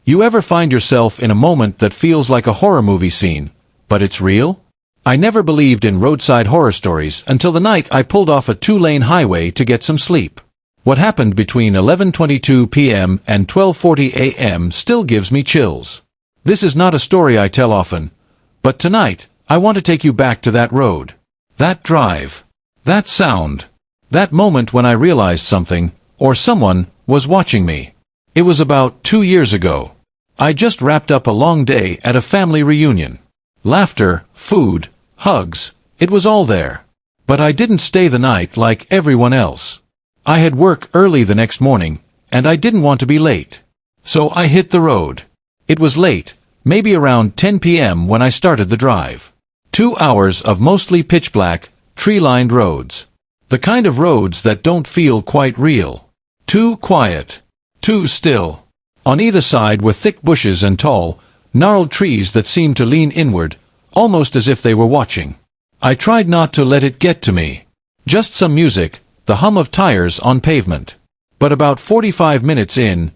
You ever find yourself in a moment that feels like a horror movie scene, but it's real? I never believed in roadside horror stories until the night I pulled off a 2-lane highway to get some sleep. What happened between 11:22 p.m. and 12:40 a.m. still gives me chills. This is not a story I tell often, but tonight, I want to take you back to that road. That drive. That sound. That moment when I realized something, or someone, was watching me. It was about 2 years ago. I just wrapped up a long day at a family reunion. Laughter, food, hugs, it was all there. But I didn't stay the night like everyone else. I had work early the next morning, and I didn't want to be late. So I hit the road. It was late, maybe around 10 p.m. when I started the drive. 2 hours of mostly pitch-black, tree-lined roads. The kind of roads that don't feel quite real. Too quiet. Too still. On either side were thick bushes and tall, gnarled trees that seemed to lean inward, almost as if they were watching. I tried not to let it get to me. Just some music, the hum of tires on pavement. But about 45 minutes in,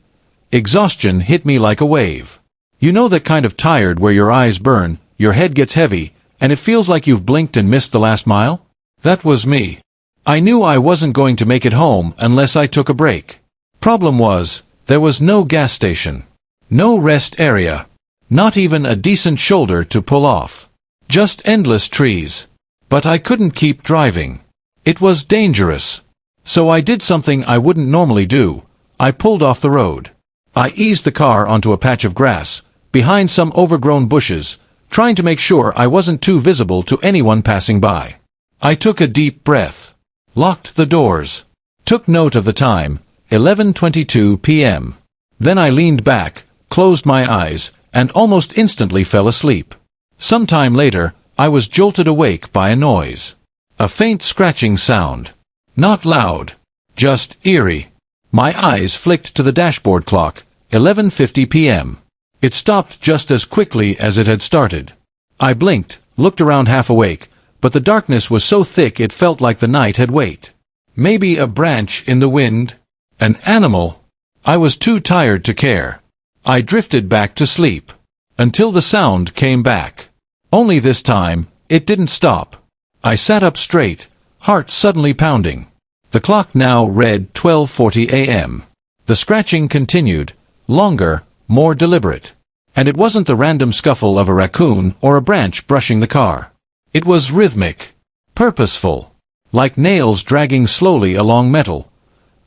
exhaustion hit me like a wave. You know that kind of tired where your eyes burn, your head gets heavy, and it feels like you've blinked and missed the last mile? That was me. I knew I wasn't going to make it home unless I took a break. Problem was, there was no gas station. No rest area. Not even a decent shoulder to pull off. Just endless trees. But I couldn't keep driving. It was dangerous. So I did something I wouldn't normally do. I pulled off the road. I eased the car onto a patch of grass, behind some overgrown bushes, trying to make sure I wasn't too visible to anyone passing by. I took a deep breath. Locked the doors. Took note of the time, 11:22 p.m. Then I leaned back, closed my eyes, and almost instantly fell asleep. Some time later, I was jolted awake by a noise. A faint scratching sound. Not loud. Just eerie. My eyes flicked to the dashboard clock, 11:50 p.m. It stopped just as quickly as it had started. I blinked, looked around half awake, but the darkness was so thick it felt like the night had wait. Maybe a branch in the wind? An animal? I was too tired to care. I drifted back to sleep. Until the sound came back. Only this time, it didn't stop. I sat up straight, heart suddenly pounding. The clock now read 12:40 a.m. The scratching continued, longer, more deliberate. And it wasn't the random scuffle of a raccoon or a branch brushing the car. It was rhythmic. Purposeful. Like nails dragging slowly along metal.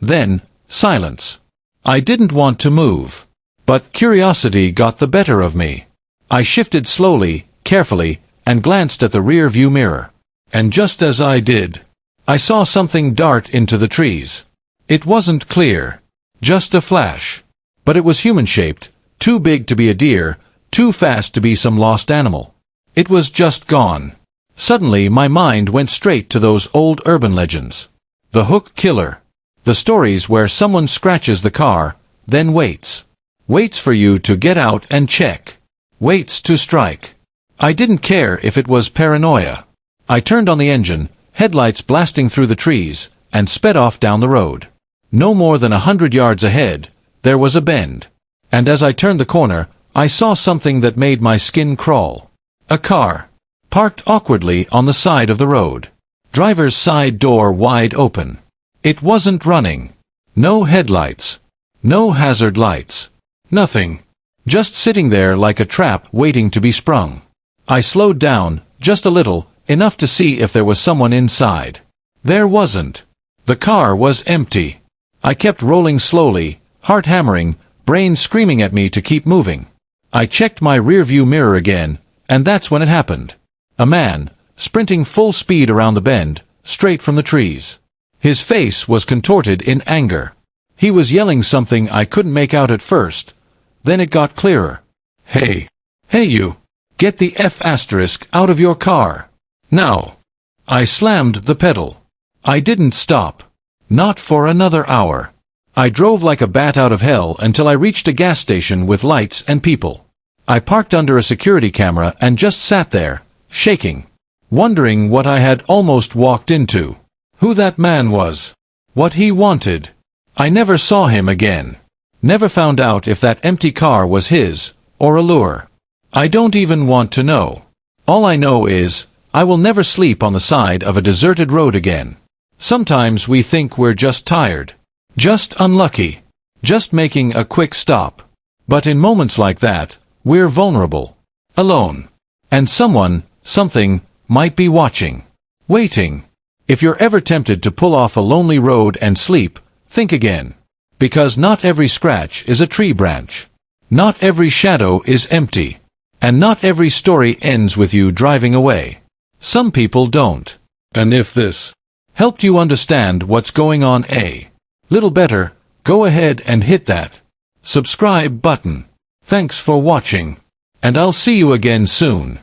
Then, silence. I didn't want to move. But curiosity got the better of me. I shifted slowly, carefully, and glanced at the rear-view mirror. And just as I did, I saw something dart into the trees. It wasn't clear. Just a flash. But it was human-shaped, too big to be a deer, too fast to be some lost animal. It was just gone. Suddenly my mind went straight to those old urban legends. The hook killer. The stories where someone scratches the car, then waits. Waits for you to get out and check. Waits to strike. I didn't care if it was paranoia. I turned on the engine, headlights blasting through the trees, and sped off down the road. No more than 100 yards ahead, there was a bend. And as I turned the corner, I saw something that made my skin crawl. A car. Parked awkwardly on the side of the road. Driver's side door wide open. It wasn't running. No headlights. No hazard lights. Nothing. Just sitting there like a trap waiting to be sprung. I slowed down, just a little, enough to see if there was someone inside. There wasn't. The car was empty. I kept rolling slowly, heart hammering, brain screaming at me to keep moving. I checked my rearview mirror again, and that's when it happened. A man, sprinting full speed around the bend, straight from the trees. His face was contorted in anger. He was yelling something I couldn't make out at first. Then it got clearer. Hey! Hey you! Get the F** out of your car! Now! I slammed the pedal. I didn't stop. Not for another hour. I drove like a bat out of hell until I reached a gas station with lights and people. I parked under a security camera and just sat there, shaking. Wondering what I had almost walked into. Who that man was. What he wanted. I never saw him again. Never found out if that empty car was his, or a lure. I don't even want to know. All I know is, I will never sleep on the side of a deserted road again. Sometimes we think we're just tired. Just unlucky. Just making a quick stop. But in moments like that, we're vulnerable. Alone. And someone, something, might be watching. Waiting. If you're ever tempted to pull off a lonely road and sleep, think again. Because not every scratch is a tree branch. Not every shadow is empty. And not every story ends with you driving away. Some people don't. And if this helped you understand what's going on a little better, go ahead and hit that subscribe button. Thanks for watching. And I'll see you again soon.